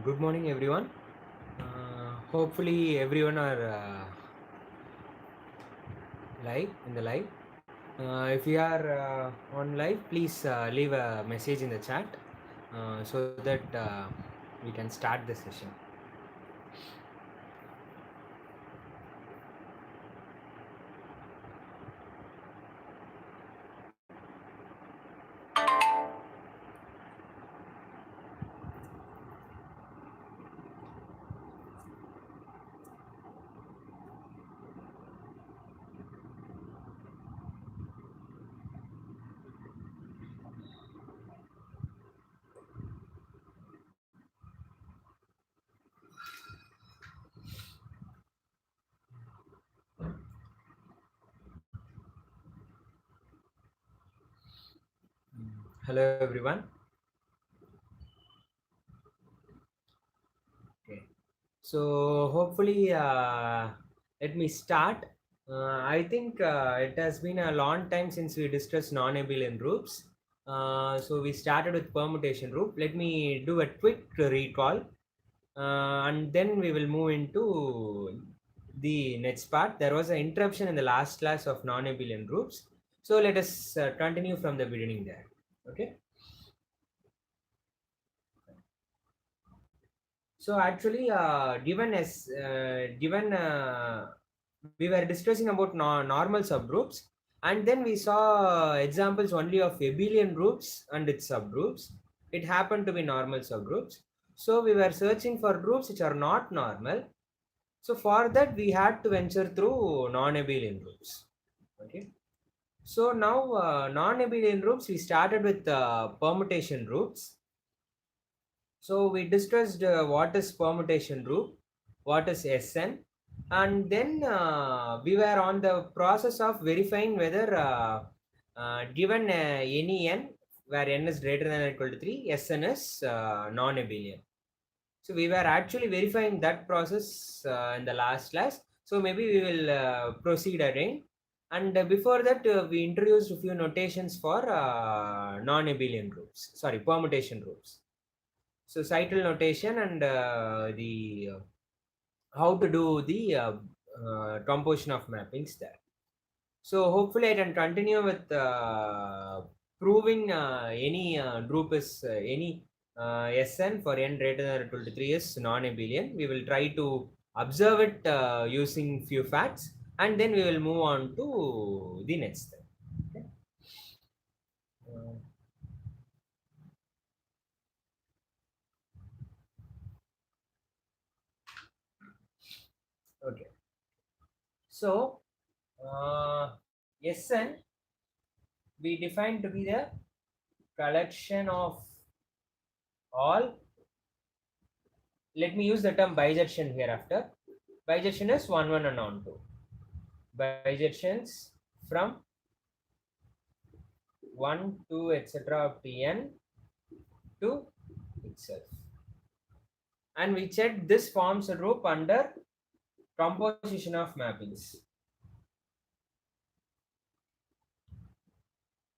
Good morning, everyone. Hopefully, everyone are live in the live. If you are on live, please leave a message in the chat so that we can start the session. Hello, everyone. Okay. So hopefully, let me start. I think it has been a long time since we discussed non-abelian groups. So we started with permutation group. Let me do a quick recall, and then we will move into the next part. There was an interruption in the last class of non-abelian groups. So let us continue from the beginning there. Okay. So actually, given we were discussing about normal subgroups, and then we saw examples only of abelian groups and its subgroups. It happened to be normal subgroups. So we were searching for groups which are not normal. So for that, we had to venture through non-abelian groups. Okay. So now non-abelian groups, we started with permutation groups. So we discussed what is permutation group, what is SN, and then we were on the process of verifying whether given any n where n is greater than or equal to 3, SN is non-abelian. So we were actually verifying that process in the last class. So maybe we will proceed again. And before that, we introduced a few notations for non-abelian groups. Sorry, permutation groups. So cycle notation and the how to do the composition of mappings there. So hopefully I can continue with proving any group is any Sn for n greater than or equal to 3 is non-abelian. We will try to observe it using few facts, and then we will move on to the next step. Okay. Uh, okay. So Sn we define to be the collection of all. Let me use the term bijection hereafter. Bijection is 1 1 and on 2 bijections from 1 to etc of Tn to itself, and we check this forms a group under composition of mappings.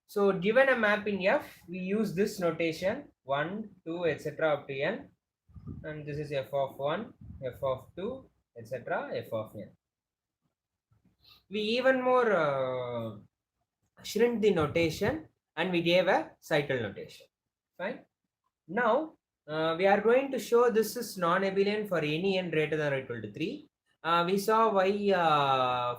So given a mapping F, we use this notation 1 2 etc of Tn, and this is f of 1, f of 2, etc f of n. We even more shrink the notation, and we gave a cycle notation. Fine. Now we are going to show this is non-abelian for any n greater than or equal to 3. We saw why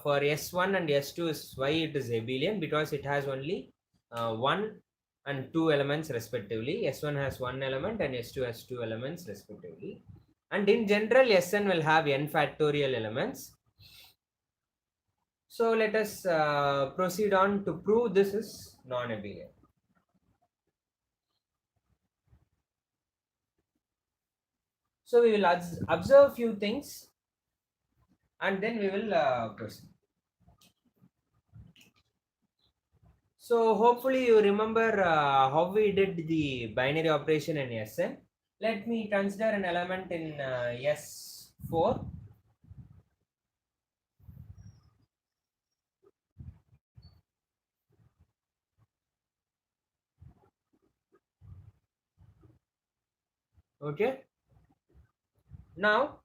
for S1 and S2 is why it is abelian, because it has only 1 and 2 elements respectively. S1 has 1 element and S2 has 2 elements respectively. And in general, Sn will have n factorial elements. So let us proceed on to prove this is non-abelian. So we will observe few things, and then we will proceed. So hopefully you remember how we did the binary operation in Sn. Let me consider an element in S4. Okay. Now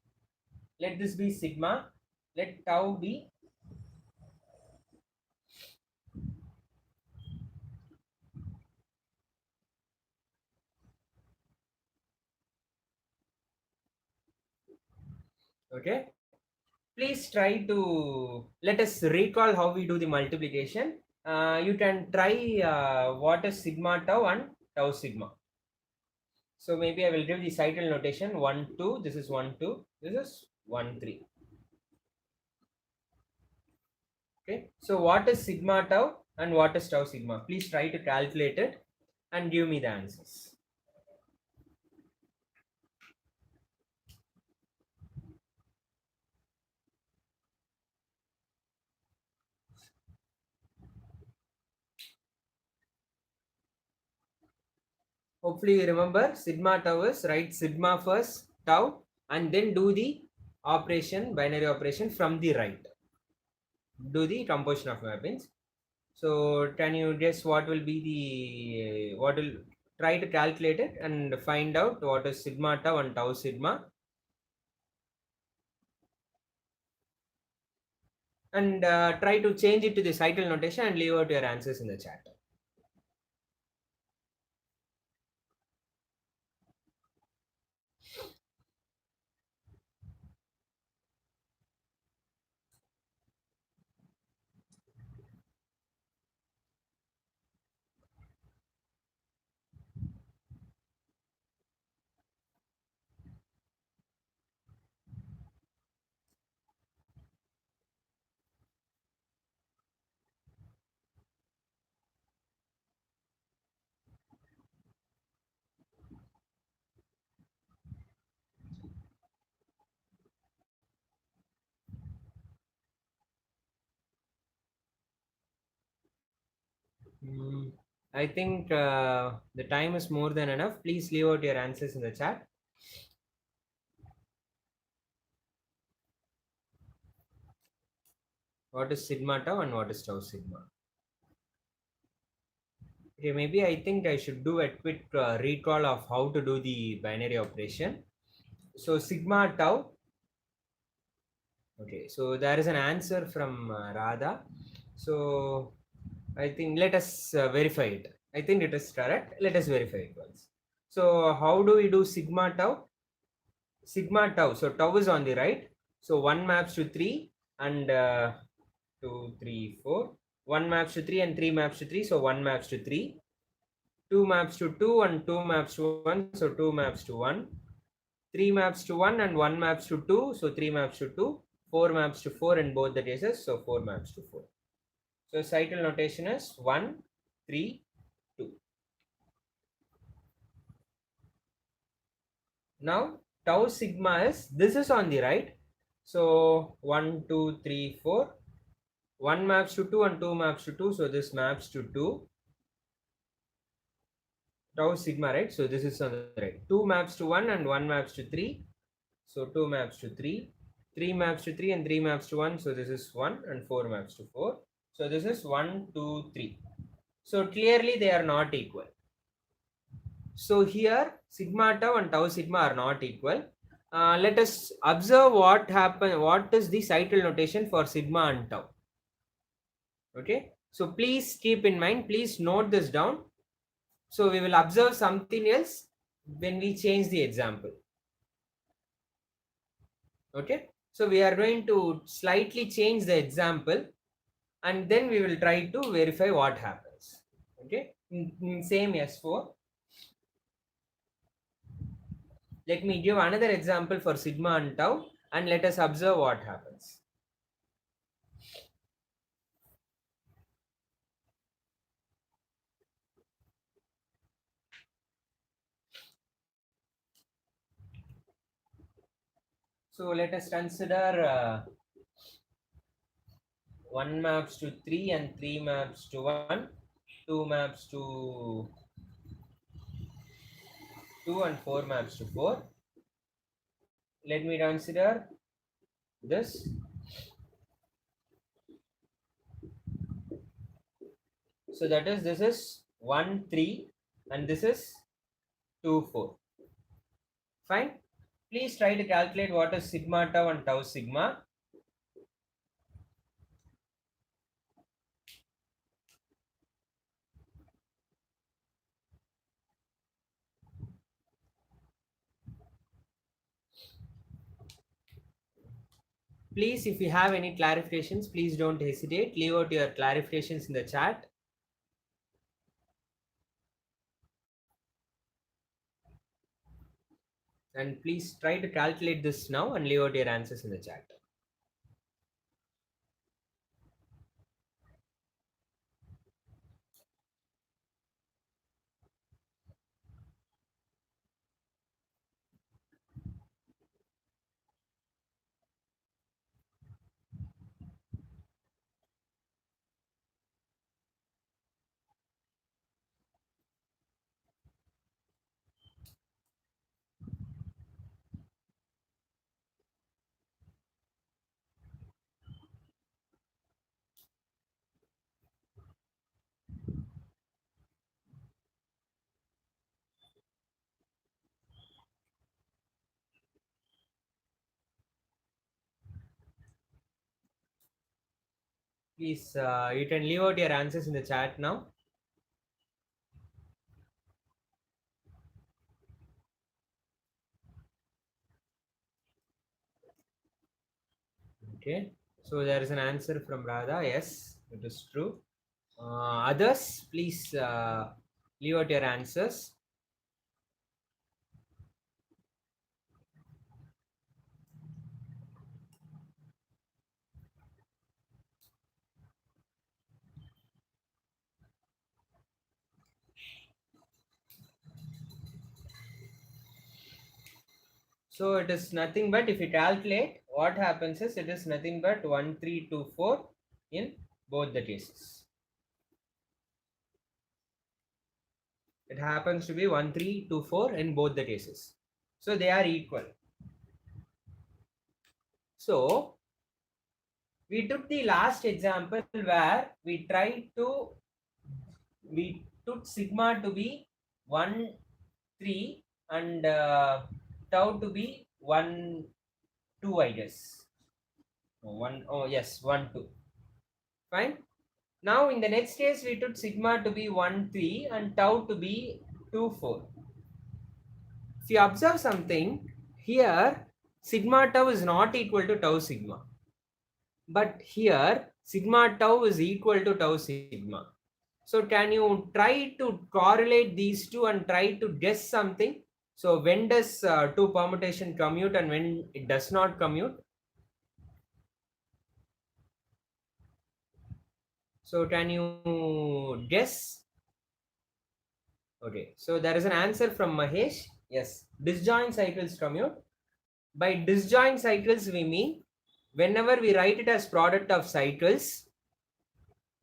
let this be sigma, let tau be okay. Please try to let us recall how we do the multiplication. You can try what is sigma tau and tau sigma. So maybe I will give the cycle notation 1 2, this is 1 2, this is 1 3. Okay, so what is sigma tau and what is tau sigma? Please try to calculate it and give me the answers. Hopefully you remember sigma tau is write sigma first, tau, and then do the operation, binary operation from the right. Do the composition of mappings. So can you guess what will be the what will try to calculate it and find out what is sigma tau and tau sigma, and try to change it to the cycle notation and leave out your answers in the chat. I think the time is more than enough. Please leave out your answers in the chat. What is sigma tau and what is tau sigma? Okay, maybe I think I should do a quick recall of how to do the binary operation. So sigma tau. Okay, so there is an answer from Radha. So I think let us verify it. I think it is correct. Let us verify it once. So how do we do sigma tau? Sigma tau. So tau is on the right. So 1 maps to 3 and 2, 3, 4. 1 maps to 3 and 3 maps to 3. So 1 maps to 3. 2 maps to 2 and 2 maps to 1. So 2 maps to 1. 3 maps to 1 and 1 maps to 2. So 3 maps to 2. 4 maps to 4 in both the cases. So 4 maps to 4. So cycle notation is 1, 3, 2. Now tau sigma is, this is on the right. So 1, 2, 3, 4. 1 maps to 2 and 2 maps to 2. So this maps to 2. Tau sigma, right? So this is on the right. 2 maps to 1 and 1 maps to 3. So 2 maps to 3. 3 maps to 3 and 3 maps to 1. So this is 1 and 4 maps to 4. So this is 1, 2, 3. So clearly they are not equal. So here sigma tau and tau sigma are not equal. Let us observe what happen. What is the cycle notation for sigma and tau? Okay. So please keep in mind. Please note this down. So we will observe something else when we change the example. Okay. So we are going to slightly change the example and then we will try to verify what happens. Okay. In same S4. Let me give another example for sigma and tau and let us observe what happens. So let us consider 1 maps to 3 and 3 maps to 1, 2 maps to 2 and 4 maps to 4. Let me consider this. So that is, this is 1 3 and this is 2 4. Fine. Please try to calculate what is sigma tau and tau sigma. Please, if you have any clarifications, please don't hesitate. Leave out your clarifications in the chat. And please try to calculate this now and leave out your answers in the chat. Please, you can leave out your answers in the chat now. Okay. So there is an answer from Radha. Yes, it is true. Others, please leave out your answers. So it is nothing but, if you calculate, what happens is it is nothing but 1324 in both the cases. It happens to be 1324 in both the cases. So they are equal. So we took the last example where we took sigma to be 1 3 and tau to be 1 2, I guess. Yes, 1 2. Fine. Now in the next case we took sigma to be 1 3 and tau to be 2 4. If you observe something here, sigma tau is not equal to tau sigma, but here sigma tau is equal to tau sigma. So can you try to correlate these two and try to guess something? So when does two permutation commute and when it does not commute? So can you guess? Okay, so there is an answer from Mahesh. Yes, disjoint cycles commute. By disjoint cycles we mean whenever we write it as product of cycles,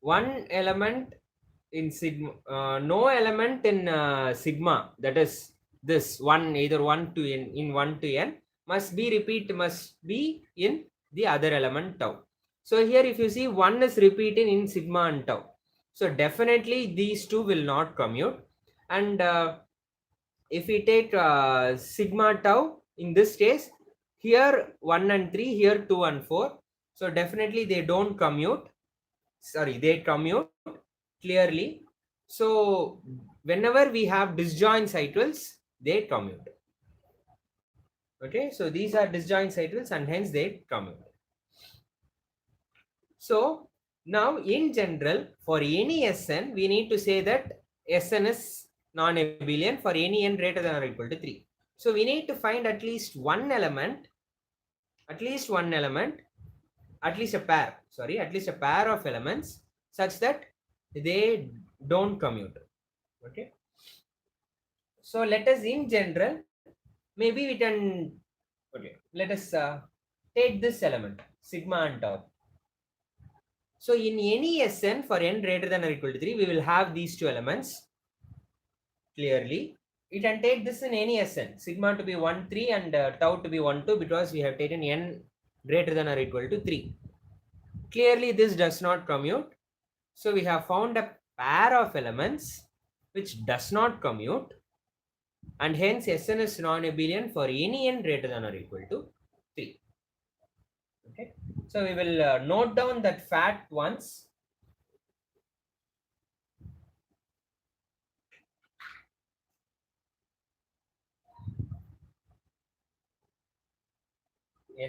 one element in sigma, no element in sigma, that is this one, either 1 to n, in 1 to n must be in the other element tau. So here if you see, one is repeating in sigma and tau, so definitely these two will not commute. And if we take sigma tau, in this case here 1 and 3, here 2 and 4, so definitely they don't commute. Sorry, they commute clearly. So whenever we have disjoint cycles, they commute. Okay, so these are disjoint cycles and hence they commute. So now in general, for any Sn, we need to say that Sn is non-abelian for any n greater than or equal to 3. So we need to find at least one element, at least a pair of elements such that they don't commute. Okay, so let us in general, maybe we can, okay, let us take this element sigma and tau. So in any Sn for n greater than or equal to 3, we will have these two elements clearly. We can take this in any Sn, sigma to be 1 3 and tau to be 1 2, because we have taken n greater than or equal to 3. Clearly this does not commute. So we have found a pair of elements which does not commute. and hence Sn is non-abelian for any n greater than or equal to 3. Okay, so we will note down that fact once.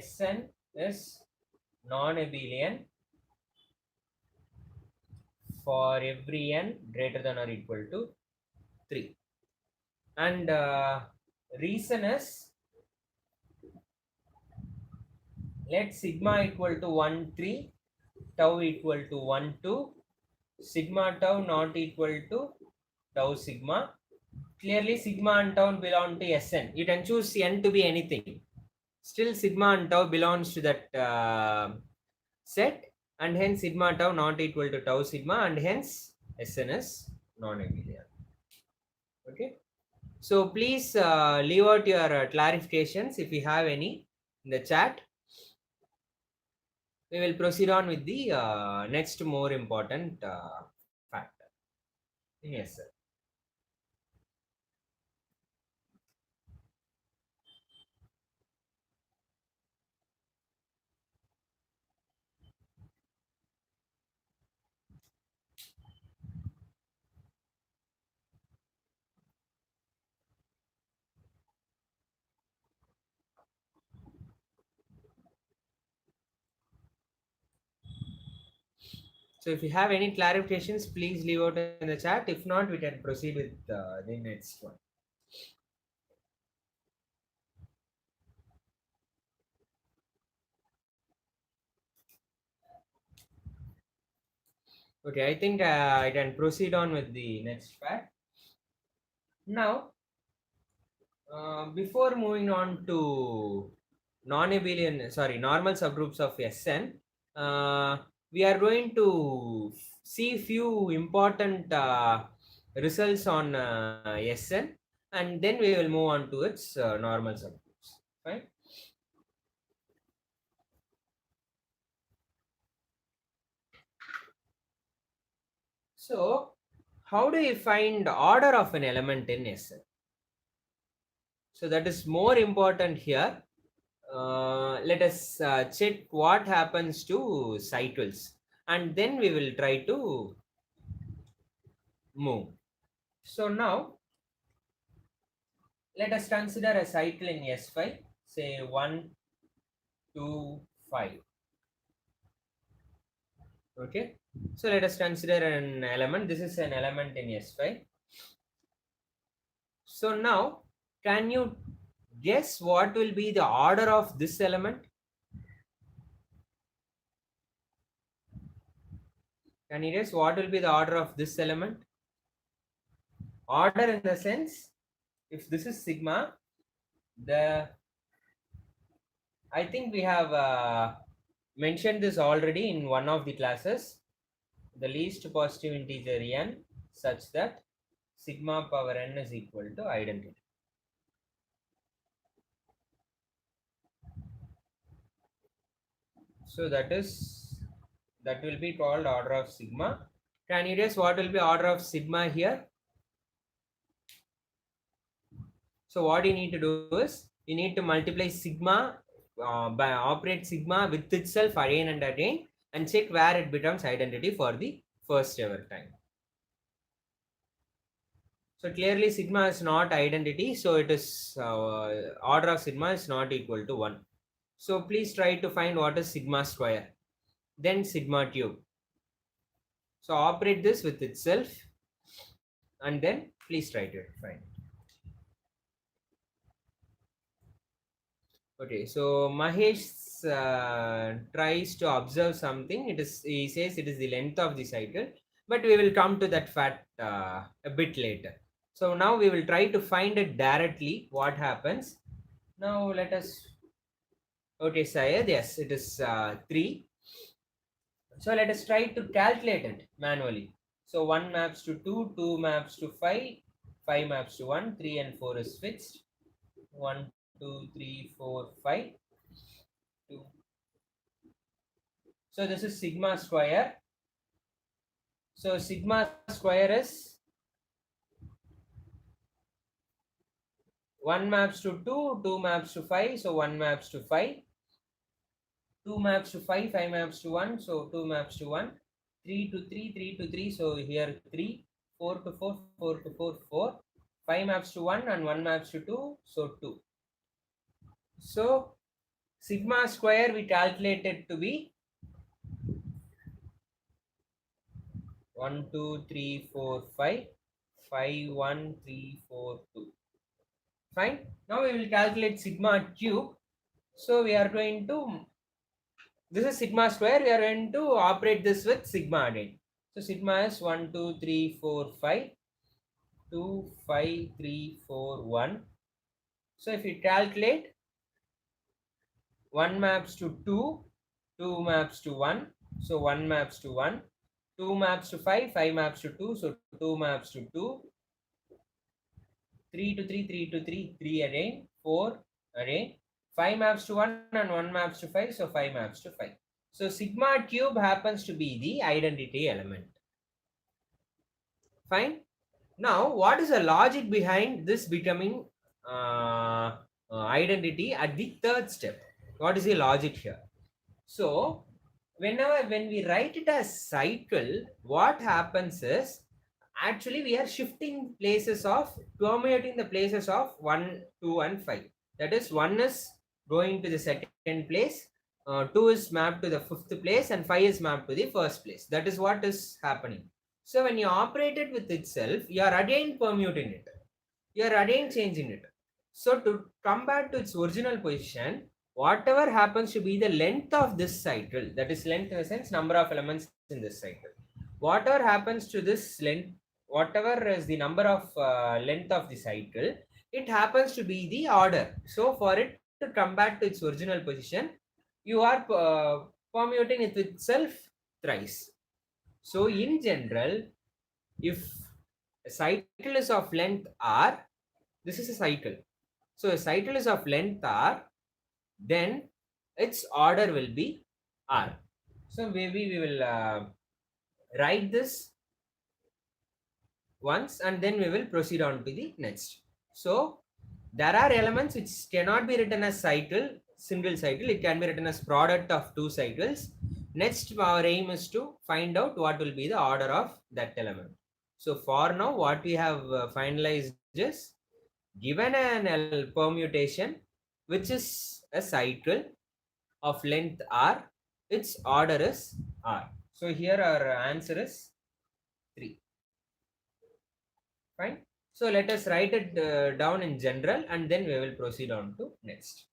Sn is non-abelian for every n greater than or equal to 3. And reason is, let sigma equal to 1 3, tau equal to 1 2, sigma tau not equal to tau sigma. Clearly sigma and tau belong to Sn. You can choose n to be anything. Still sigma and tau belongs to that set, and hence sigma tau not equal to tau sigma, and hence Sn is non-abelian. Okay, so please leave out your clarifications if you have any in the chat. We will proceed on with the next more important factor. Yes, sir. So if you have any clarifications, please leave out in the chat. If not, we can proceed with the next one. Okay, I think I can proceed on with the next fact. Now, before moving on to normal subgroups of Sn, we are going to see few important results on Sn, and then we will move on to its normal subgroups. Fine. So, how do you find order of an element in Sn? So that is more important here. Let us check what happens to cycles, and then we will try to move. So now let us consider a cycle in S5, say 1 2 5. Okay, so let us consider an element. This is an element in S5. So now, can you guess what will be the order of this element? Can you guess what will be the order of this element? Order in the sense, if this is sigma, the I think we have mentioned this already in one of the classes. The least positive integer n such that sigma power n is equal to identity. So that will be called order of sigma. Can you guess what will be order of sigma here? So what you need to do is you need to multiply sigma by operate sigma with itself again and again, and check where it becomes identity for the first ever time. So clearly sigma is not identity, so it is order of sigma is not equal to 1. So please try to find what is sigma square, then sigma cube. So operate this with itself, and then please try to find. Okay, so Mahesh tries to observe something. He says it is the length of the cycle, but we will come to that fact a bit later. So now we will try to find it directly. What happens? Now let us. Okay, Syed. Yes, it is 3. So let us try to calculate it manually. So 1 maps to 2, 2 maps to 5, 5 maps to 1, 3 and 4 is fixed. 1, 2, 3, 4, 5. 2. So this is sigma square. So sigma square is 1 maps to 2, 2 maps to 5, so 1 maps to 5, 2 maps to 5, 5 maps to 1, so 2 maps to 1, 3 to 3, 3 to 3, so here 3, 4 to 4, 4 to 4, 4, 5 maps to 1 and 1 maps to 2, so 2. So sigma square we calculated to be 1, 2, 3, 4, 5, 5, 1, 3, 4, 2. Fine. Now we will calculate sigma cube. So we are going to, this is sigma square, we are going to operate this with sigma again. So sigma is 1, 2, 3, 4, 5, 2, 5, 3, 4, 1. So if you calculate, 1 maps to 2, 2 maps to 1, so 1 maps to 1, 2 maps to 5, 5 maps to 2, so 2 maps to 2, 3 to 3, 3 to 3, 3 again, 4 again, 5 maps to 1 and 1 maps to 5, so 5 maps to 5. So sigma cube happens to be the identity element. Fine. Now, what is the logic behind this becoming identity at the third step? What is the logic here? So, when we write it as cycle, what happens is actually we are shifting places of permeating the places of 1, 2, and 5. That is, 1 is going to the second place, 2 is mapped to the fifth place, and 5 is mapped to the first place. That is what is happening. So when you operate it with itself, you are again permuting it. You are again changing it. So to come back to its original position, whatever happens to be the length of this cycle, that is length in the sense number of elements in this cycle. Whatever happens to this length, whatever is the number of length of the cycle, it happens to be the order. So for it to come back to its original position, you are permuting it itself thrice. So in general, if a cycle is of length r, this is a cycle. So a cycle is of length r, then its order will be r. So maybe we will write this once and then we will proceed on to the next. So there are elements which cannot be written as cycle, single cycle. It can be written as product of two cycles. Next, our aim is to find out what will be the order of that element. So for now, what we have finalized is, given an permutation which is a cycle of length r, its order is r. So here our answer is 3. Fine. So let us write it down in general and then we will proceed on to next.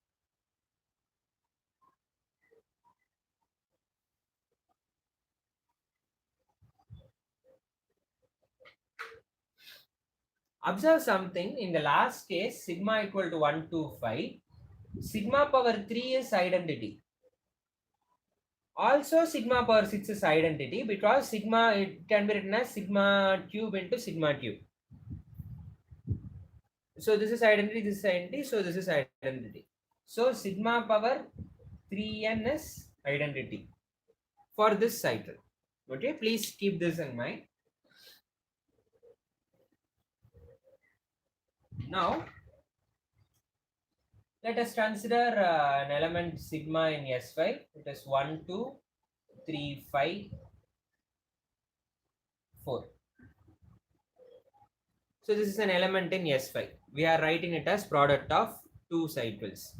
Observe something. In the last case, sigma equal to 1 to 5, sigma power 3 is identity. Also sigma power 6 is identity because sigma, it can be written as sigma cube into sigma cube. So this is identity, this is identity, so this is identity. So sigma power 3n is identity for this cycle. Okay, please keep this in mind. Now, let us consider an element sigma in S5. It is 1, 2, 3, 5, 4. So this is an element in S5. We are writing it as product of two cycles.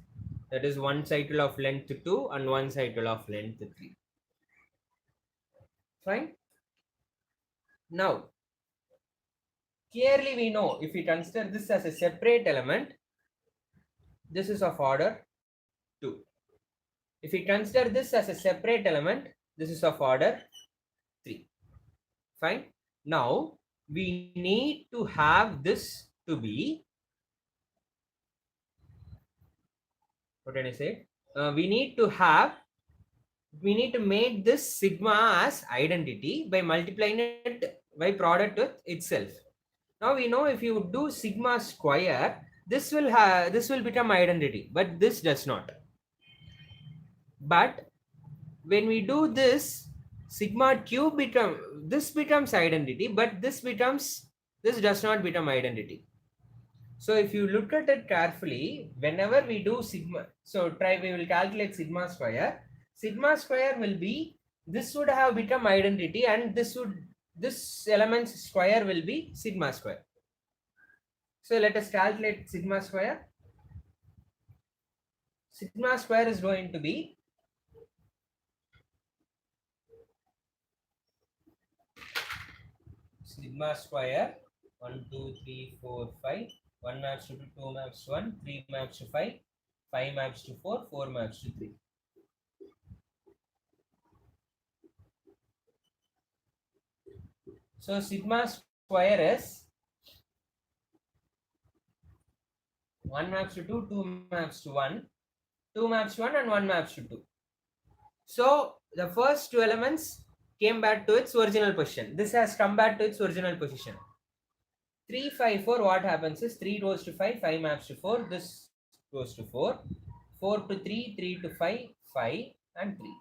That is one cycle of length 2 and one cycle of length 3. Fine. Now, clearly we know if we consider this as a separate element, this is of order 2. If we consider this as a separate element, this is of order 3. Fine. Now, we need to have this to be, what did I say? We need to make this sigma as identity by multiplying it by product with itself. Now we know if you do sigma square, this will become identity, but this does not. But when we do this, sigma cube becomes identity, but this does not become identity. So if you look at it carefully, whenever we do sigma, so we will calculate sigma square. Sigma square will be, this would have become identity, and this element's square will be sigma square. So let us calculate sigma square. Sigma square is going to be sigma square 1, 2, 3, 4, 5. 1 maps to 2, 2 maps to 1, 3 maps to 5, 5 maps to 4, 4 maps to 3. So sigma square is 1 maps to 2, 2 maps to 1, 2 maps to 1, and 1 maps to 2. So the first two elements came back to its original position. This has come back to its original position. 3, 5, 4, what happens is 3 goes to 5, 5 maps to 4, this goes to 4, 4 to 3, 3 to 5, 5 and 3.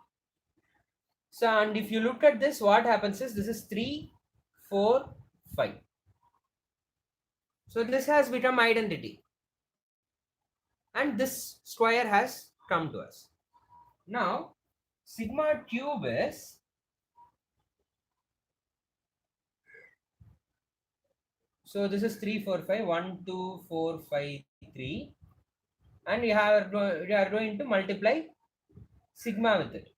So, and if you look at this, what happens is this is 3, 4, 5. So this has become identity. And this square has come to us. Now, sigma cube is, so this is 3, 4, 5, 1, 2, 4, 5, 3. And we are going to multiply sigma with it.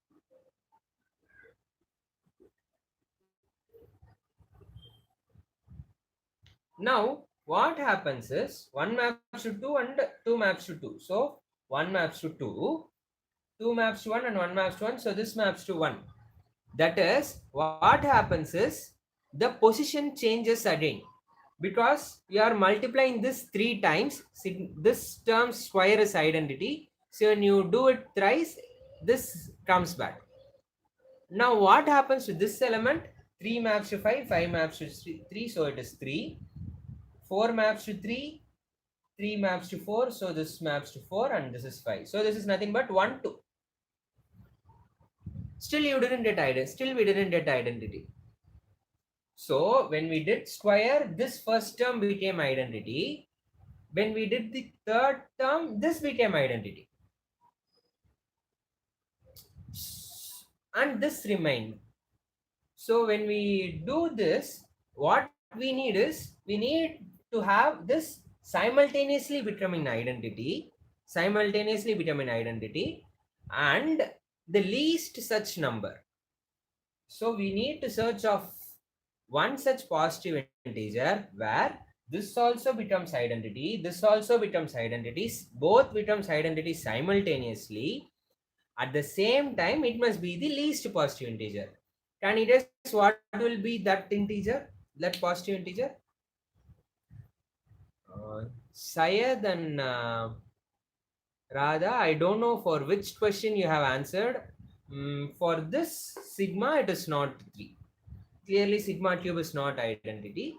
Now, what happens is 1 maps to 2 and 2 maps to 2. So, 1 maps to 2, 2 maps to 1 and 1 maps to 1. So, this maps to 1. That is, what happens is the position changes again. Because we are multiplying this 3 times, this term square is identity. So, when you do it thrice, this comes back. Now, what happens to this element? 3 maps to 5, 5 maps to 3. So, it is 3. 4 maps to 3, 3 maps to 4, so this maps to 4 and this is 5. So this is nothing but 1, 2. Still you didn't get identity. Still we didn't get identity. So when we did square, this first term became identity. When we did the third term, this became identity. And this remained. So when we do this, what we need is, we need to have this simultaneously becoming identity, and the least such number. So we need to search of one such positive integer where this also becomes identity, this also becomes identities, both becomes identity simultaneously. At the same time, it must be the least positive integer. Can you guess what will be that integer, that positive integer? Syed and Radha, I don't know for which question you have answered. For this sigma, it is not 3. Clearly, sigma cube is not identity.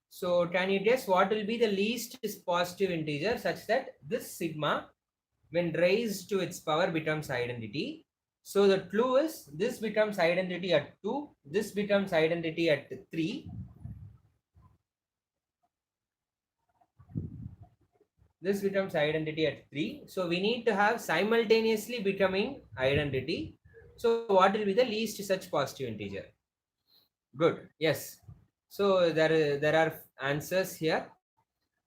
So, can you guess what will be the least positive integer such that this sigma, when raised to its power, becomes identity? So, the clue is this becomes identity at 2, this becomes identity at 3. This becomes identity at 3. So we need to have simultaneously becoming identity. So what will be the least such positive integer? Good. Yes. So there are answers here.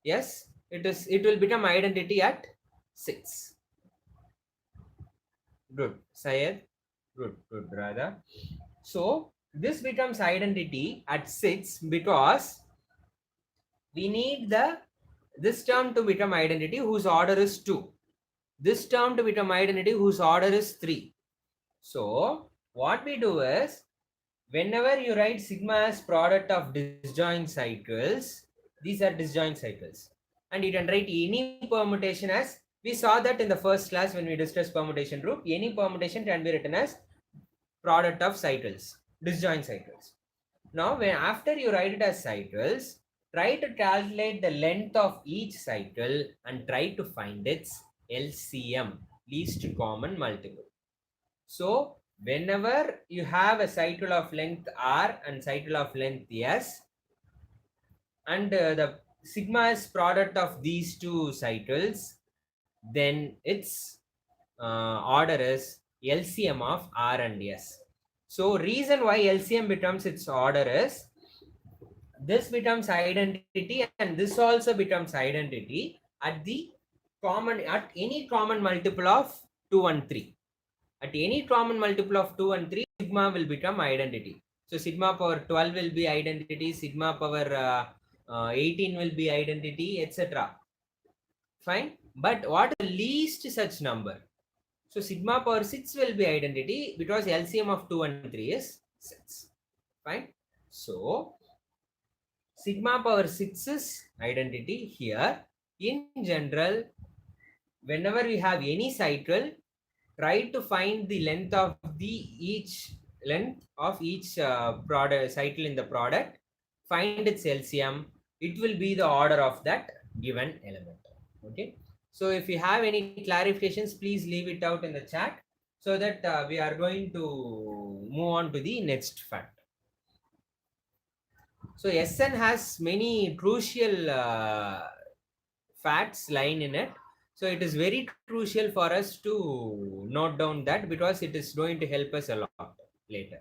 Yes, it will become identity at 6. Good. Syed. Good, Radha. So this becomes identity at 6 because we need this term to become identity whose order is 2. This term to become identity whose order is 3. So what we do is, whenever you write sigma as product of disjoint cycles, these are disjoint cycles. And you can write any permutation as, we saw that in the first class when we discussed permutation group, any permutation can be written as product of cycles, disjoint cycles. Now, after you write it as cycles, try to calculate the length of each cycle and try to find its LCM, least common multiple. So, whenever you have a cycle of length r and cycle of length s, and the sigma is product of these two cycles, then its order is LCM of R and S. So reason why LCM becomes its order is this becomes identity and this also becomes identity at the at any common multiple of 2 and 3. At any common multiple of 2 and 3, sigma will become identity. So sigma power 12 will be identity, sigma power 18 will be identity, etc. Fine. But what is the least such number? So sigma power 6 will be identity because LCM of 2 and 3 is 6. Fine. So sigma power 6 is identity here. In general, whenever we have any cycle, try to find the length of each product cycle in the product, find its LCM. It will be the order of that given element. Okay. So if you have any clarifications, please leave it out in the chat so that we are going to move on to the next fact. So SN has many crucial facts lying in it. So it is very crucial for us to note down that because it is going to help us a lot later.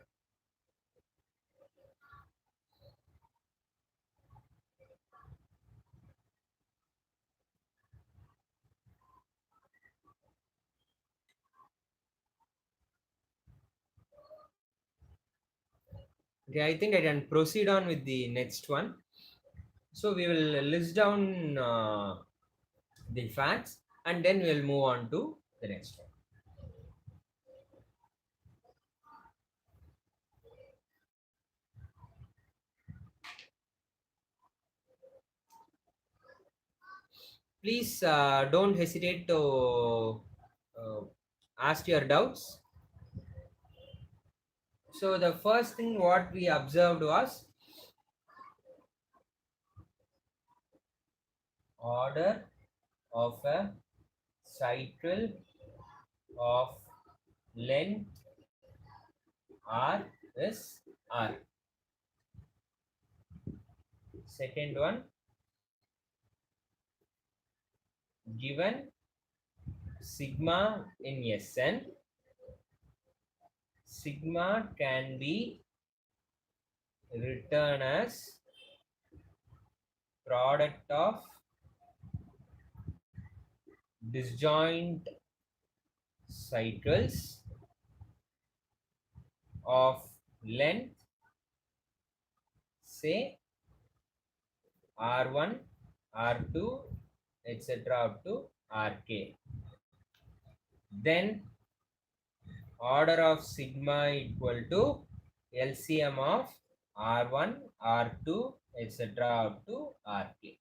Okay, I think I can proceed on with the next one. So we will list down the facts and then we'll move on to the next one. Please don't hesitate to uh, ask your doubts. So the first thing what we observed was order of a cycle of length r is r. Second one, given sigma in Sn, sigma can be written as product of disjoint cycles of length, say r1, r2, etc. up to rk. Then order of sigma equal to LCM of r1, r2, etc. up to rk.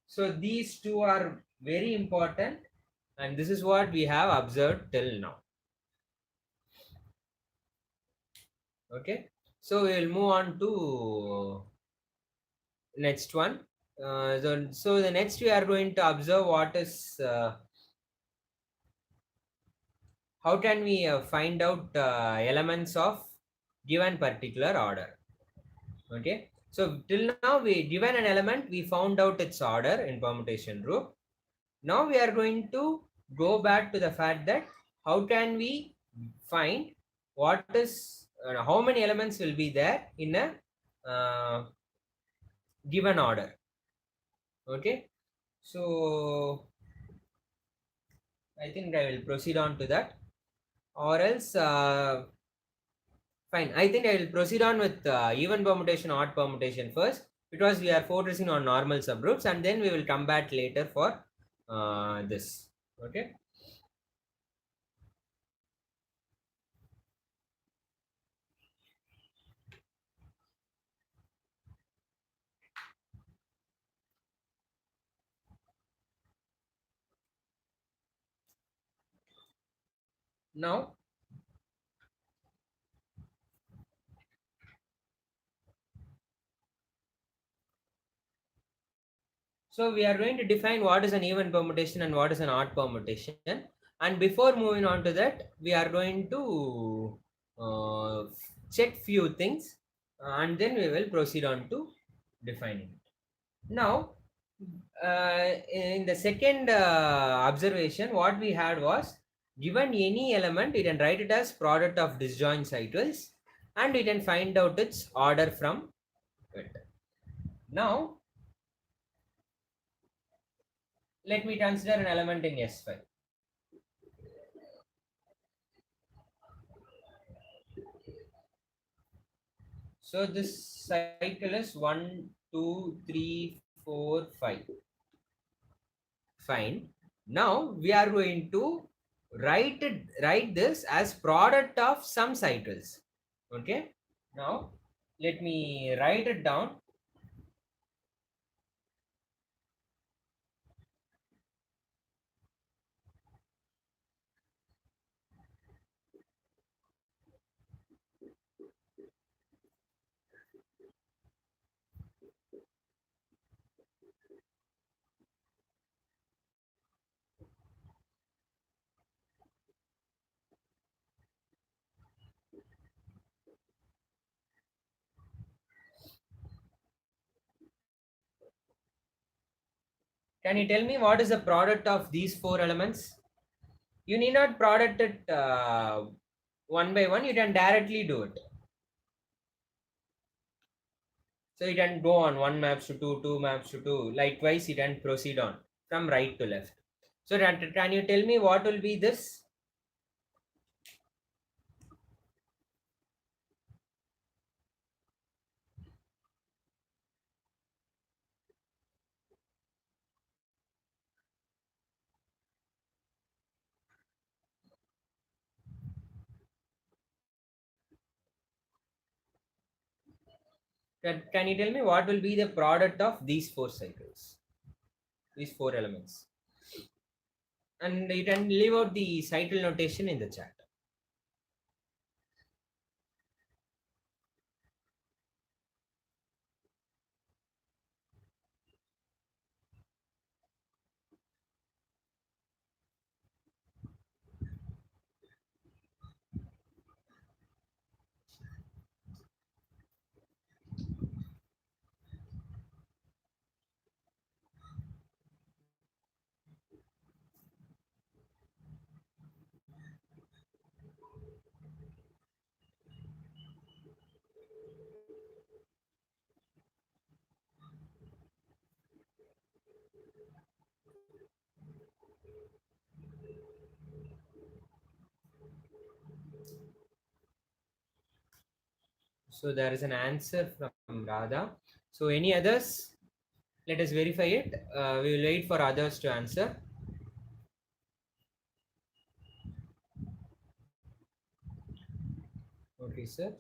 So these two are very important and this is what we have observed till now. Okay, so we will move on to next one. So the next we are going to observe what is how can we find out elements of given particular order. Okay, so till now we given an element, we found out its order in permutation group. Now we are going to go back to the fact that how can we find what is how many elements will be there in a given order. Okay, so I think I will proceed on to that, or else fine. I think I will proceed on with even permutation, odd permutation first, because we are focusing on normal subgroups, and then we will come back later for this. Okay. Now, so we are going to define what is an even permutation and what is an odd permutation. And before moving on to that, we are going to check few things, and then we will proceed on to defining it. Now, in the second observation, what we had was, given any element, you can write it as product of disjoint cycles, and you can find out its order from it. Now, let me consider an element in S5. So this cycle is 1, 2, 3, 4, 5. Fine. Now we are going to write this as product of some cycles. Okay. Now let me write it down. Can you tell me what is the product of these four elements? You need not product it one by one. You can directly do it. So you can go on 1 maps to 2, 2 maps to 2. Likewise, you can proceed on from right to left. So can you tell me what will be this? Can you tell me what will be the product of these four cycles? These four elements. And you can leave out the cycle notation in the chat. So there is an answer from Radha. So any others? Let us verify it. We will wait for others to answer. Okay, sir.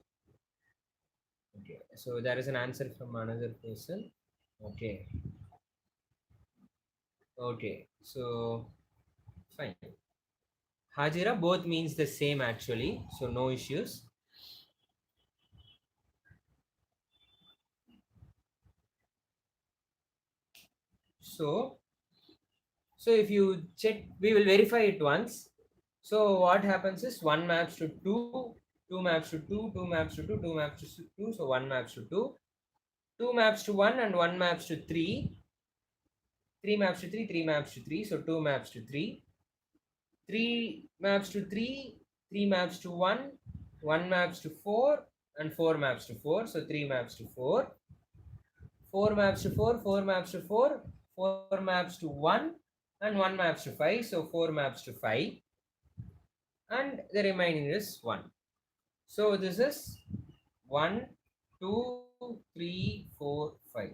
Okay. So there is an answer from another person. Okay. Okay. So fine. Hajira, both means the same actually. So no issues. So if you check, we will verify it once. So what happens is 1 maps to 2, 2 maps to 2, 2 maps to 2, 2 maps to 2. So 1 maps to 2, 2 maps to 1, and 1 maps to 3, 3 maps to 3, 3 maps to 3. So 2 maps to 3, 3 maps to 3, 3 maps to 1, 1 maps to 4, and 4 maps to 4. So 3 maps to 4, 4 maps to 4, 4 maps to 4, 4 maps to 1, and 1 maps to 5. So 4 maps to 5, and the remaining is 1. So this is 1, 2, 3, 4, 5.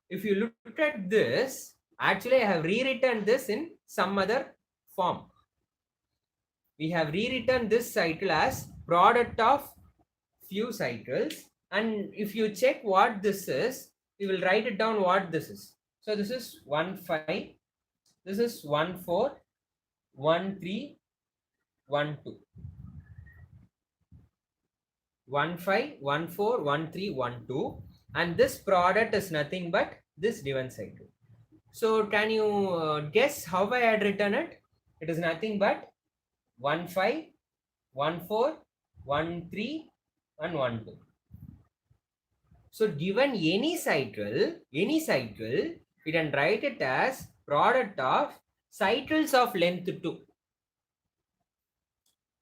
If you look at this, actually I have rewritten this in some other form. We have rewritten this cycle as product of few cycles, and if you check what this is, we will write it down what this is. So this is 1, 5, this is 1, 4, 1, 3, 1, 2. 1, 5, 1, 4, 1, 3, 1, 2, and this product is nothing but this given cycle. So can you guess how I had written it? It is nothing but 1 5, 1 4, 1 3, and 1 2. So given any cycle, we can write it as product of cycles of length 2.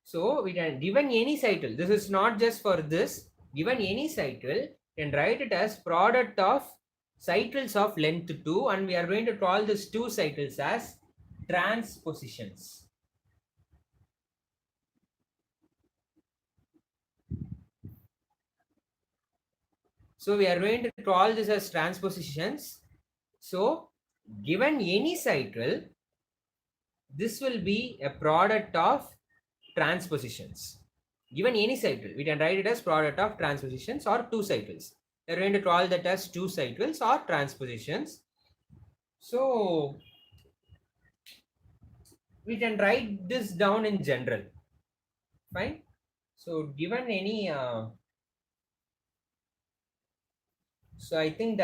So we can, given any cycle, this is not just for this, given any cycle, can write it as product of cycles of length 2, and we are going to call these two cycles as transpositions. So we are going to call this as transpositions. So given any cycle, this will be a product of transpositions. Given any cycle, we can write it as product of transpositions or two cycles. We are going to call that as two cycles or transpositions. So we can write this down in general. Fine. So given any so I think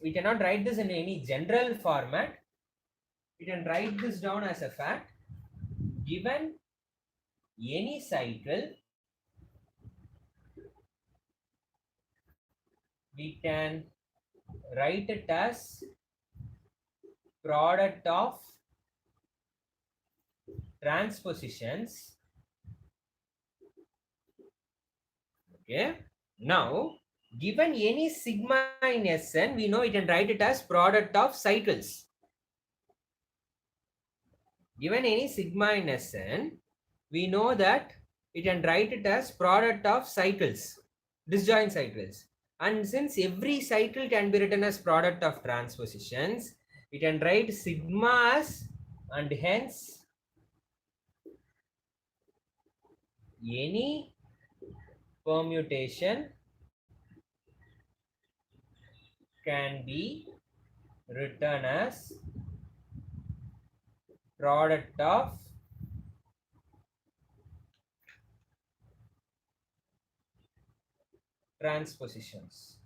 we cannot write this in any general format. We can write this down as a fact. Given any cycle, we can write it as product of transpositions. Okay. Now, given any sigma in Sn, we know we can write it as product of cycles. Given any sigma in Sn, we know that we can write it as product of cycles, disjoint cycles. And since every cycle can be written as product of transpositions, we can write sigma as, and hence any permutation can be written as product of transpositions.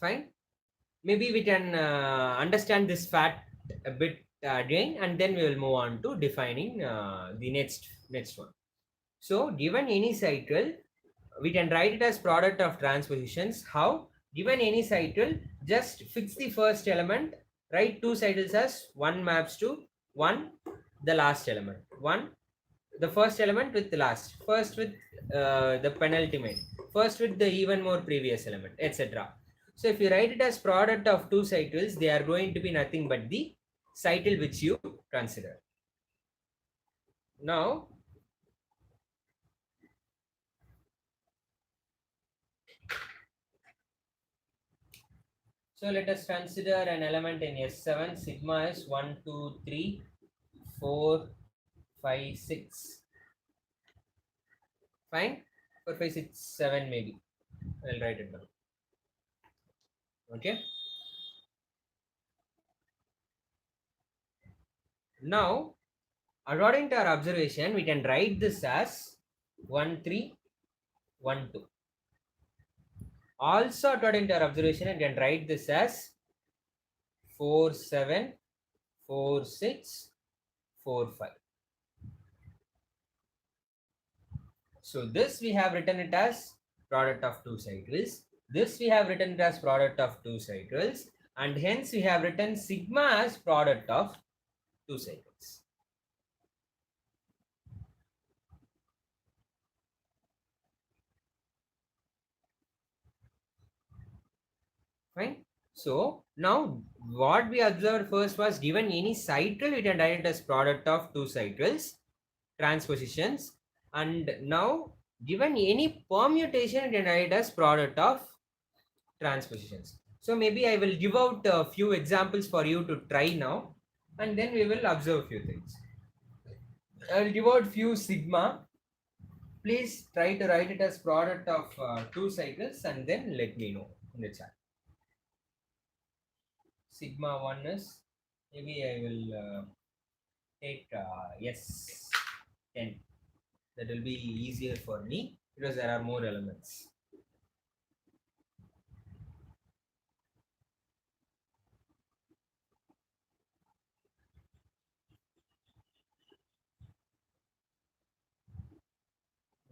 Fine. Maybe we can understand this fact a bit again, and then we will move on to defining the next one. So given any cycle, we can write it as product of transpositions. How? Given any cycle, just fix the first element, write two cycles as 1 maps to 1, the last element, 1, the first element with the last, first with the penultimate, first with the even more previous element, etc. So if you write it as product of two cycles, they are going to be nothing but the cycle which you consider. Now, so let us consider an element in S7. Sigma is 1, 2, 3, 4, 5, 6. Fine? 4, 5, 6, 7 maybe. I'll write it down. Okay. Now, according to our observation, we can write this as 1, 3, 1, 2. Also, according to our observation, we can write this as 4, 7, 4, 6, 4, 5. So this we have written it as product of two cycles. This we have written it as product of two cycles. And hence we have written sigma as product of two cycles. Fine. So now what we observed first was given any cycle, we can write it as product of two cycles, transpositions. And now given any permutation, we can write it as product of transpositions. So maybe I will give out a few examples for you to try now, and then we will observe a few things. I will give out few sigma. Please try to write it as product of two cycles and then let me know in the chat. Sigma 1 is, maybe I will take yes 10. That will be easier for me because there are more elements.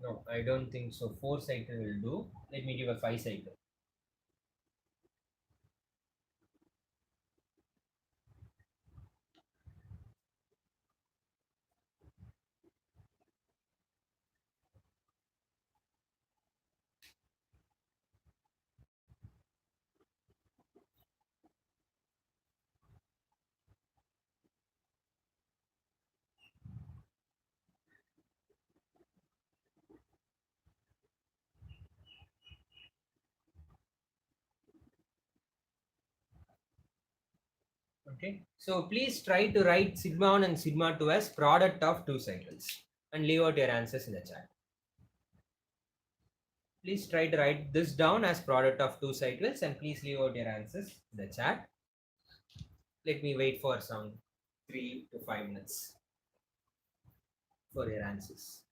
No, I don't think so. 4 cycle will do. Let me give a 5 cycle. Okay. So please try to write sigma 1 and sigma 2 as product of 2 cycles and leave out your answers in the chat. Please try to write this down as product of 2 cycles and please leave out your answers in the chat. Let me wait for some 3 to 5 minutes for your answers.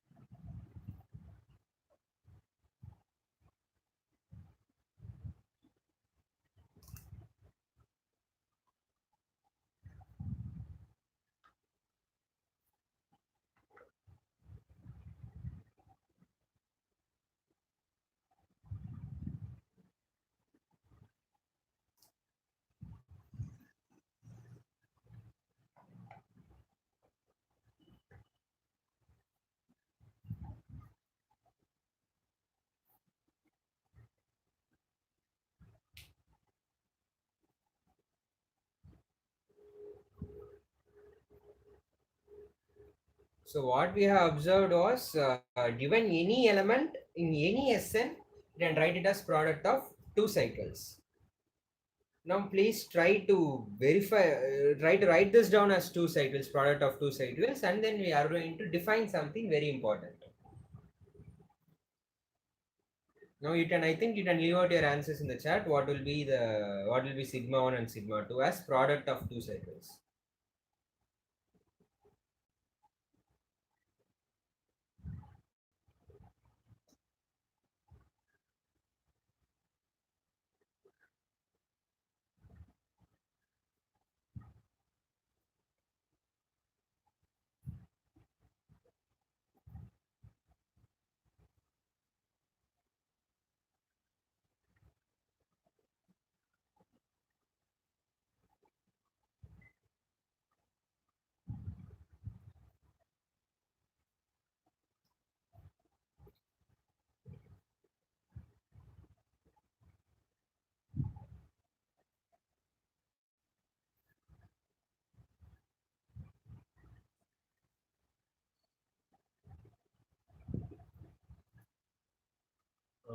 So what we have observed was given any element in any Sn, then write it as product of 2 cycles. Now please try to verify, try to write this down as 2 cycles, product of 2 cycles, and then we are going to define something very important. Now you can, I think you can leave out your answers in the chat. What will be sigma 1 and sigma 2 as product of 2 cycles?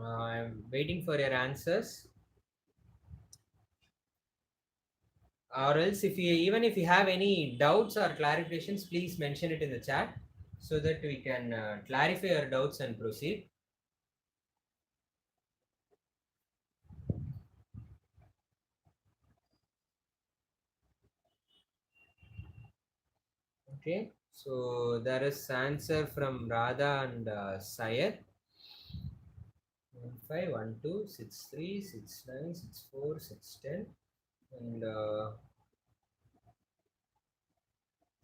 I'm waiting for your answers. Or else, if you even if you have any doubts or clarifications, please mention it in the chat so that we can clarify your doubts and proceed. Okay, so there is answer from Radha and Syed. 15 12 63 69 64 610 and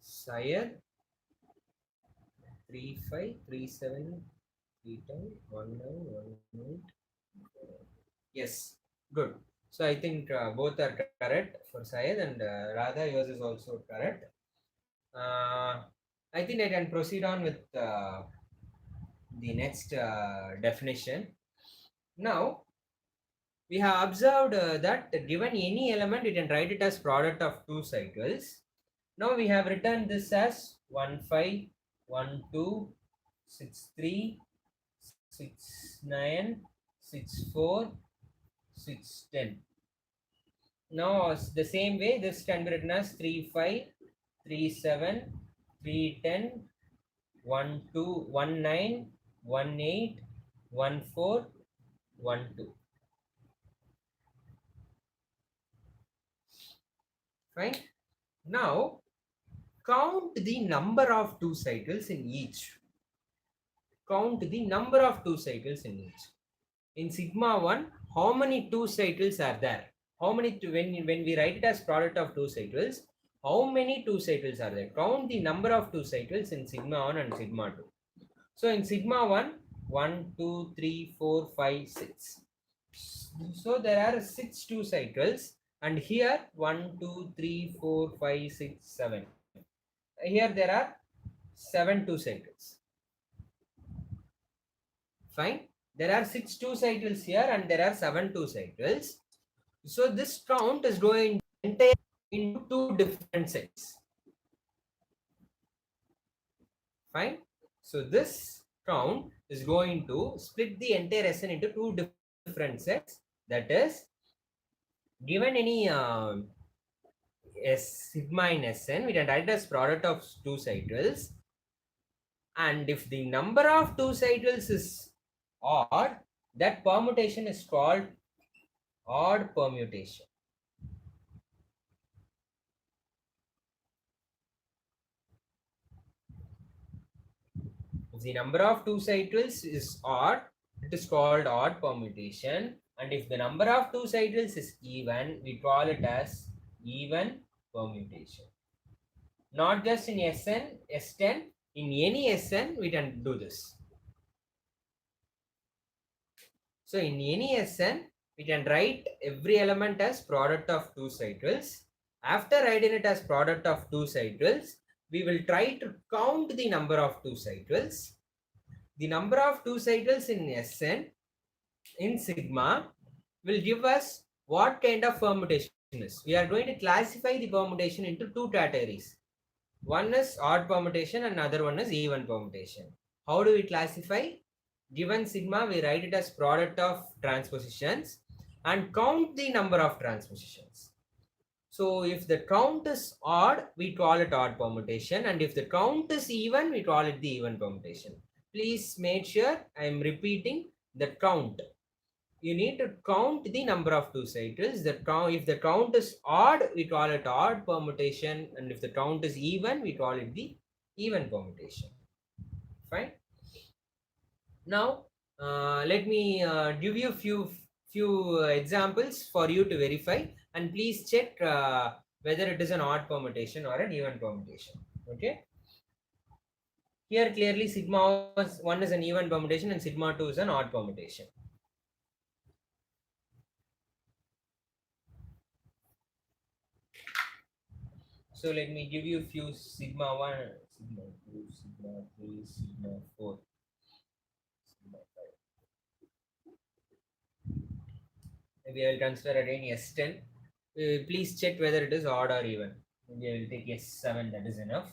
Syed 35 37 310 19 Yes, good. So I think both are correct for Syed and Radha, yours is also correct. I think I can proceed on with the next definition. Now, we have observed that given any element, you can write it as product of 2 cycles. Now we have written this as 15 12 63 69 64 610. Now the same way this can be written as 35 37 310 12 19 18 14 12. Fine. Now count the number of 2 cycles in each. Count the number of 2 cycles in each. In sigma 1, how many 2 cycles are there? How many, when we write it as product of 2 cycles, how many 2 cycles are there? Count the number of 2 cycles in sigma 1 and sigma 2. So in sigma 1, 1, 2, 3, 4, 5, 6. So there are 6 2 cycles, and here 1, 2, 3, 4, 5, 6, 7. Here there are 7 2 cycles. Fine. There are 6 2 cycles here, and there are 7 2 cycles. So this count is going entire into two different sets. Fine. So this count is going to split the entire SN into two different sets. That is, given any S sigma in Sn, we can write as product of two cycles. And if the number of two cycles is odd, that permutation is called odd permutation. If the number of two cycles is odd, it is called odd permutation. And if the number of two cycles is even, we call it as even permutation. Not just in Sn, S10, in any Sn, we can do this. So in any Sn, we can write every element as product of two cycles. After writing it as product of two cycles, we will try to count the number of two cycles. The number of two cycles in Sn in sigma will give us what kind of permutation is. We are going to classify the permutation into two categories. One is odd permutation and another one is even permutation. How do we classify? Given sigma, we write it as product of transpositions and count the number of transpositions. So if the count is odd, we call it odd permutation, and if the count is even, we call it the even permutation. Please make sure I am repeating the count. You need to count the number of two cycles. If the count is odd, we call it odd permutation, and if the count is even, we call it the even permutation. Fine. Now, let me give you few examples for you to verify, and please check whether it is an odd permutation or an even permutation. Okay. Here clearly sigma 1 is an even permutation and sigma 2 is an odd permutation. So let me give you few sigma 1, sigma 2, sigma 3, sigma 4, sigma 5. Maybe I will consider again S10. Please check whether it is odd or even. Maybe I will take S7, that is enough.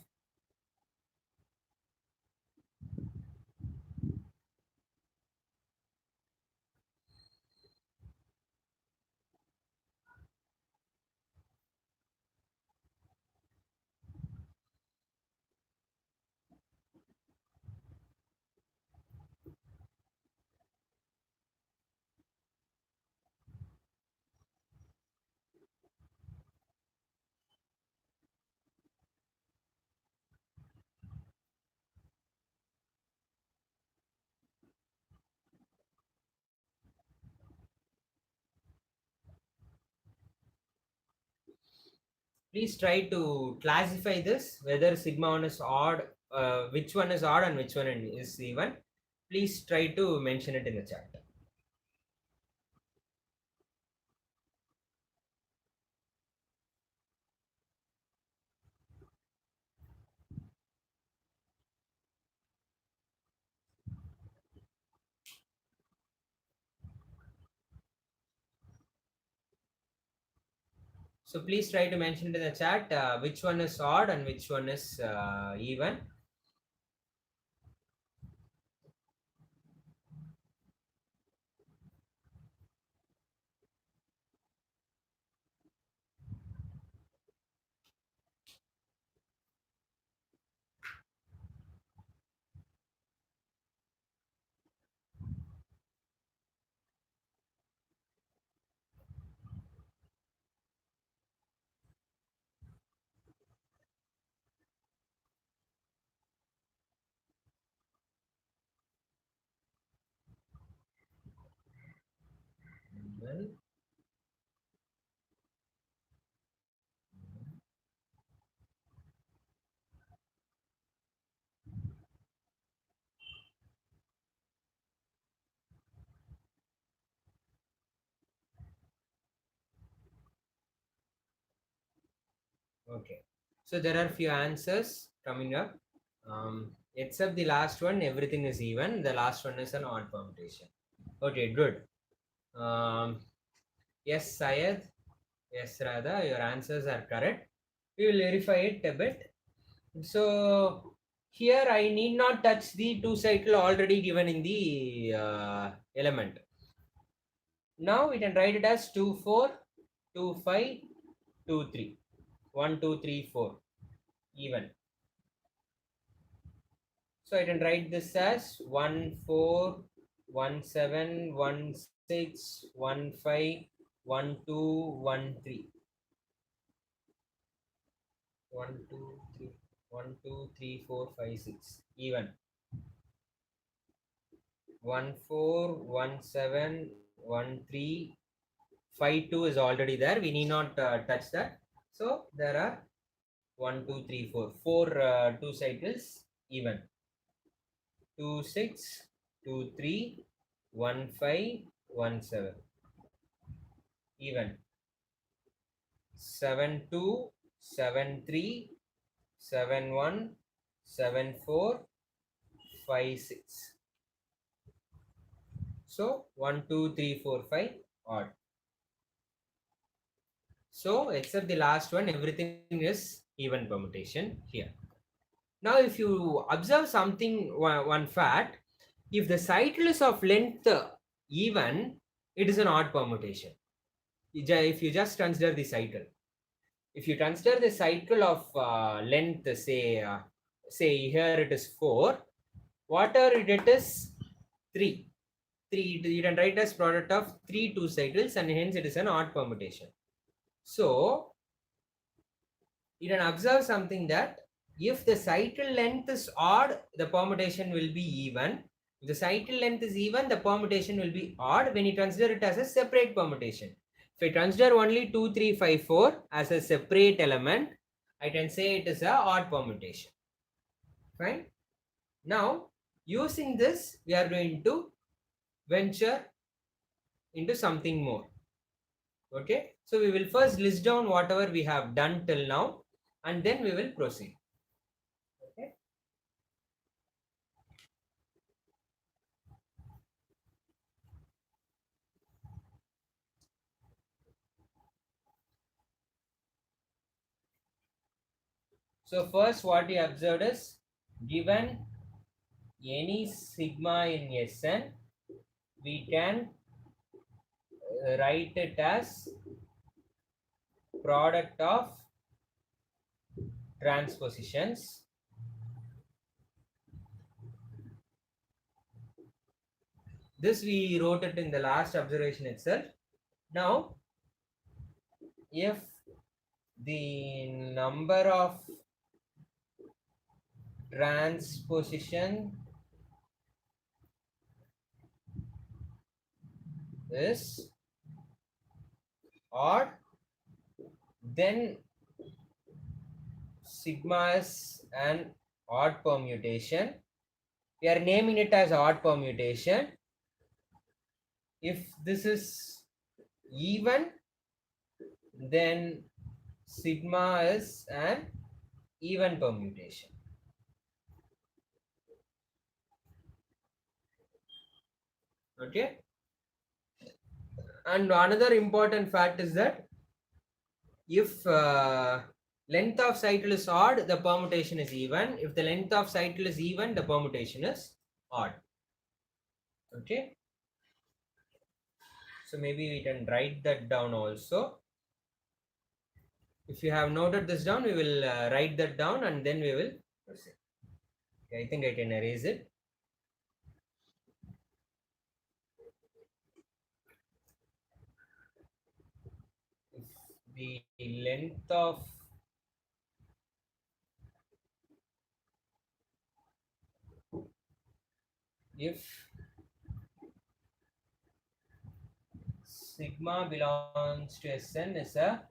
Please try to classify this, whether sigma 1 is odd, which one is odd and which one is even. Please try to mention it in the chat. So please try to mention it in the chat which one is odd and which one is even. Okay. So there are few answers coming up. Except the last one, everything is even. The last one is an odd permutation. Okay, good. Yes, Syed. Yes, Radha, your answers are correct. We will verify it a bit. So here I need not touch the two cycle already given in the element. Now we can write it as 2, 4, 2, 5, 2, 3. 1, 2, 3, 4. Even. So I can write this as 1, 4, 1, 7, 1, 6, 1, 5, 1, 2, 1, 3. 1, 2, 3. 1, 2, 3, 4, 5, 6. Even. 1, 4, 1, 7, 1, 3, 5, 2 is already there. We need not touch that. So there are 1, 2, 3, 4. 4 two cycles even. 2, 6, 2, 3, 1, 5, 1, 7. Even. 7, 2, 7, 3, 7, 1, 7, 4, 5, 6. So 1, 2, 3, 4, 5 odd. So except the last one, everything is even permutation here. Now if you observe something, one fact, if the cycle is of length even, it is an odd permutation. If you just consider the cycle, if you consider the cycle of length, say here it is 4, whatever it is 3, you can write as product of 3 two cycles, and hence it is an odd permutation. So you can observe something that if the cycle length is odd, the permutation will be even. If the cycle length is even, the permutation will be odd when you consider it as a separate permutation. If I consider only 2, 3, 5, 4 as a separate element, I can say it is a odd permutation. Fine. Now, using this, we are going to venture into something more. Okay. So we will first list down whatever we have done till now, and then we will proceed. Okay. So first what we observed is, given any sigma in Sn, we can write it as product of transpositions. This we wrote it in the last observation itself. Now, if the number of transposition is odd, then sigma is an odd permutation. We are naming it as odd permutation. If this is even, then sigma is an even permutation. Okay. And another important fact is that if length of cycle is odd, the permutation is even. If the length of cycle is even, the permutation is odd. Okay. So maybe we can write that down also. If you have noted this down, we will write that down and then we will proceed. Okay, I think I can erase it. If the length of if sigma belongs to Sn is a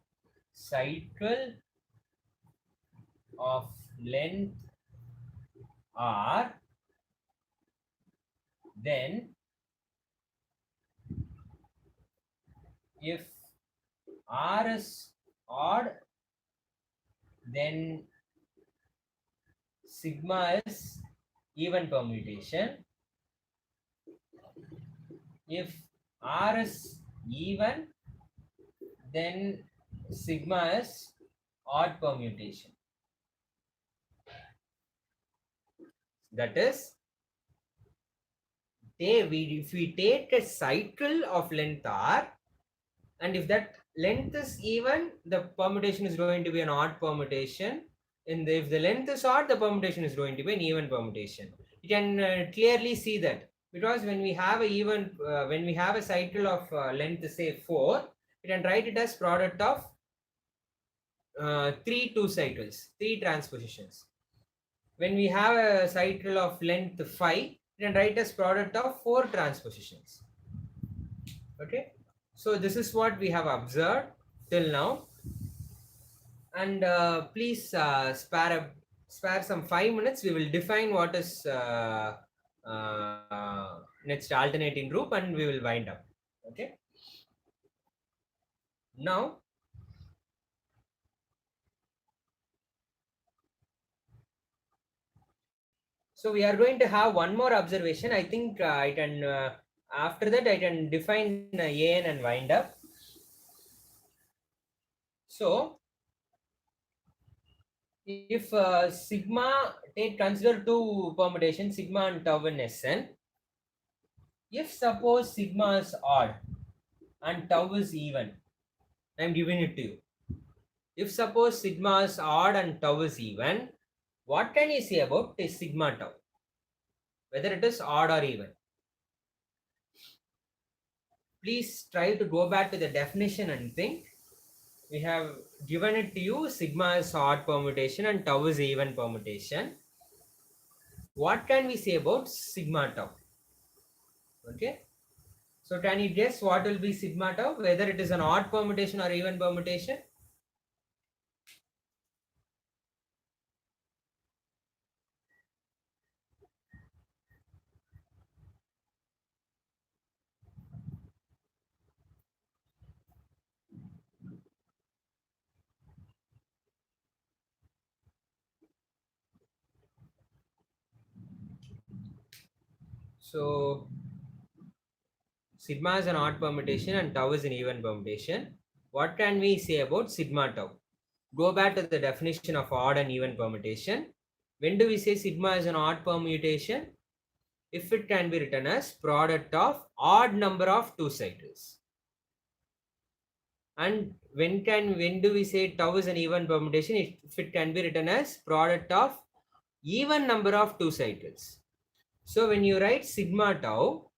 cycle of length r, then if r is odd, then sigma is even permutation. If R is even, then sigma is odd permutation. That is, if we take a cycle of length R, and if that length is even, the permutation is going to be an odd permutation. And if the length is odd, the permutation is going to be an even permutation. You can clearly see that, because when we have a when we have a cycle of length say 4, you can write it as product of 3 cycles, 3 transpositions. When we have a cycle of length 5, you can write as product of 4 transpositions. Okay, so this is what we have observed till now. And please spare some 5 minutes. We will define what is next alternating group, and we will wind up. Okay, now so we are going to have one more observation. I think I can after that I can define an and wind up. So if sigma, take consider two permutations, sigma and tau in Sn. If suppose sigma is odd and tau is even, I am giving it to you. If suppose sigma is odd and tau is even, what can you say about this sigma tau? Whether it is odd or even. Please try to go back to the definition and think. We have given it to you, sigma is odd permutation and tau is even permutation. What can we say about sigma tau? Okay. So can you guess what will be sigma tau? Whether it is an odd permutation or even permutation? So sigma is an odd permutation and tau is an even permutation. What can we say about sigma tau? Go back to the definition of odd and even permutation. When do we say sigma is an odd permutation? If it can be written as product of odd number of 2 cycles. And when do we say tau is an even permutation? If it can be written as product of even number of 2 cycles. So when you write sigma tau,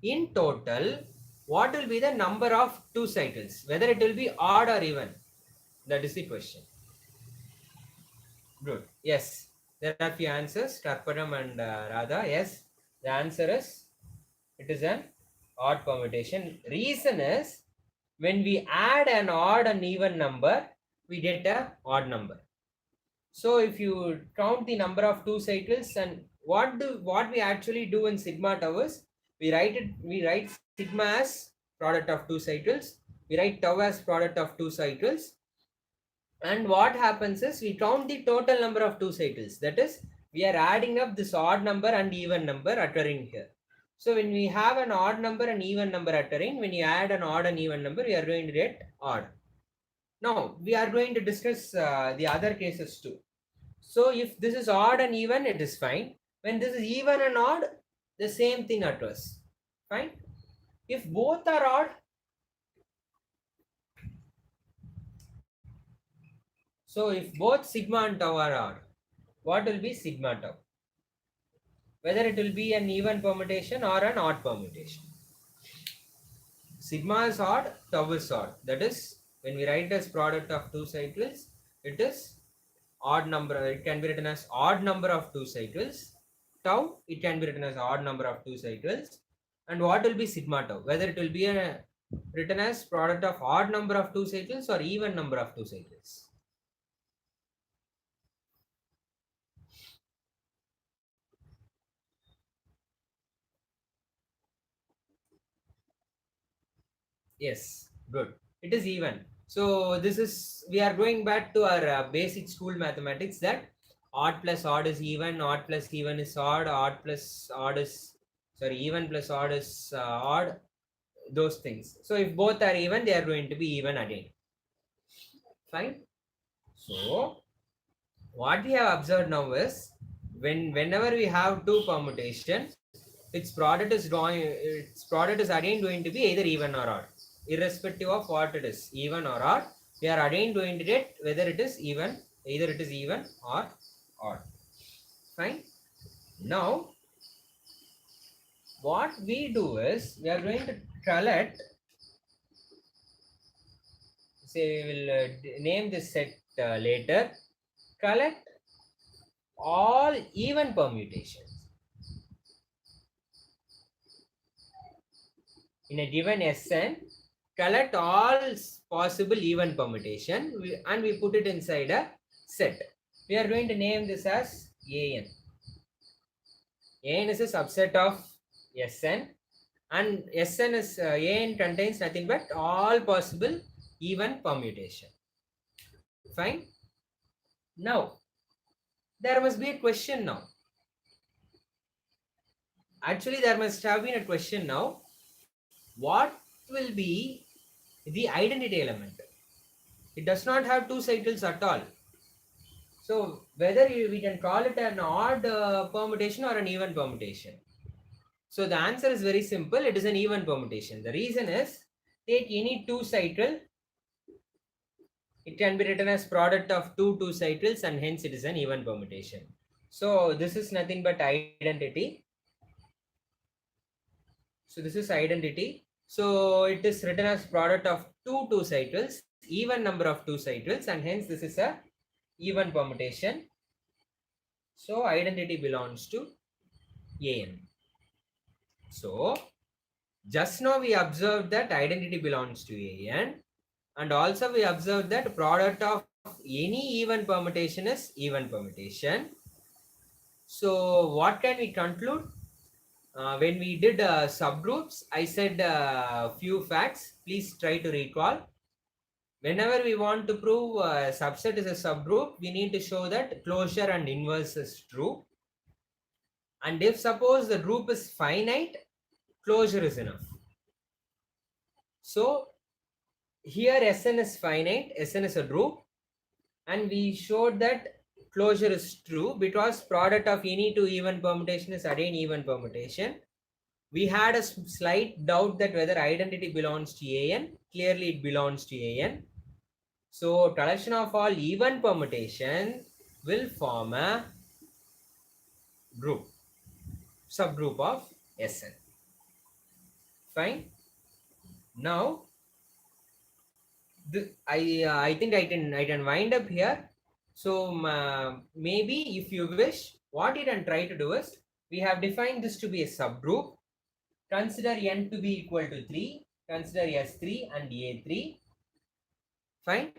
in total, what will be the number of 2 cycles? Whether it will be odd or even? That is the question. Good. Yes. There are few answers, Karparam and Radha. Yes. The answer is, it is an odd permutation. Reason is, when we add an odd and even number, we get a odd number. So if you count the number of 2 cycles, and what we actually do in sigma tau is, we write sigma as product of 2 cycles, we write tau as product of 2 cycles, and what happens is we count the total number of 2 cycles. That is, we are adding up this odd number and even number occurring here. So when we have an odd number and even number occurring, when you add an odd and even number, we are going to get odd. Now we are going to discuss the other cases too. So if this is odd and even, it is fine. When this is even and odd, the same thing occurs. Fine. If both are odd, so if both sigma and tau are odd, what will be sigma tau? Whether it will be an even permutation or an odd permutation. Sigma is odd, tau is odd. That is, when we write as product of 2 cycles, it is odd number. It can be written as odd number of 2 cycles. Tau, it can be written as odd number of 2 cycles. And what will be sigma tau? Whether it will be written as product of odd number of 2 cycles or even number of 2 cycles. Yes, good. It is even. So this is, we are going back to our basic school mathematics, that odd plus odd is even, odd plus even is odd, odd plus odd is, sorry, even plus odd is odd, those things. So if both are even, they are going to be even again. Fine. So what we have observed now is, whenever we have two permutations, its product is again going to be either even or odd, irrespective of what it is, even or odd. We are again going to get whether it is even, either it is even or odd. Fine. Now what we do is, we are going to collect, say we will name this set later, collect all even permutations in a given Sn. Collect all possible even permutation, and we put it inside a set. We are going to name this as An. An is a subset of Sn, and Sn is An contains nothing but all possible even permutation. Fine. Now there must be a question now. Actually, there must have been a question now. What will be the identity element? It does not have two cycles at all. So whether we can call it an odd permutation or an even permutation. So the answer is very simple. It is an even permutation. The reason is, take any two cycle. It can be written as product of two cycles, and hence it is an even permutation. So this is nothing but identity. So this is identity. So it is written as product of two cycles, even number of two cycles, and hence this is a even permutation. So identity belongs to An. So just now we observed that identity belongs to An, and also we observed that product of any even permutation is even permutation. So what can we conclude? When we did subgroups, I said a few facts. Please try to recall. Whenever we want to prove a subset is a subgroup, we need to show that closure and inverse is true. And if suppose the group is finite, closure is enough. So here Sn is finite, Sn is a group, and we showed that closure is true because product of any two even permutation is again even permutation. We had a slight doubt that whether identity belongs to An. Clearly it belongs to An. So collection of all even permutation will form a group, subgroup of Sn. Fine. Now I think I can wind up here. So maybe if you wish, what you can try to do is, we have defined this to be a subgroup. Consider n to be equal to 3. Consider S3 and A3. Fine.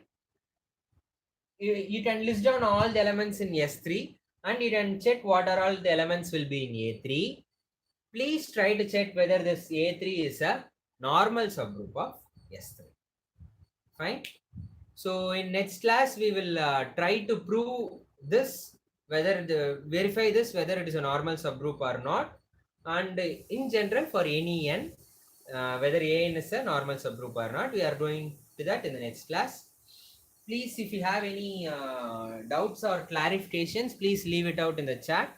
You can list down all the elements in S3, and you can check what are all the elements will be in A3. Please try to check whether this A3 is a normal subgroup of S3. Fine. So in next class we will try to prove this, whether verify this whether it is a normal subgroup or not, and in general for any n, whether An is a normal subgroup or not. We are going to that in the next class. Please, if you have any doubts or clarifications, please leave it out in the chat.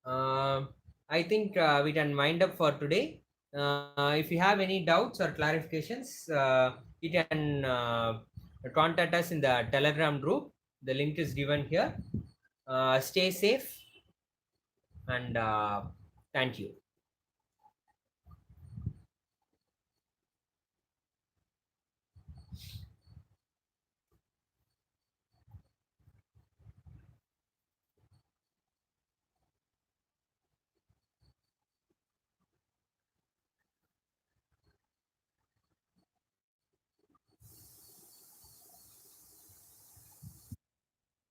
I think we can wind up for today. If you have any doubts or clarifications, you can contact us in the Telegram group. The link is given here. Stay safe, and thank you.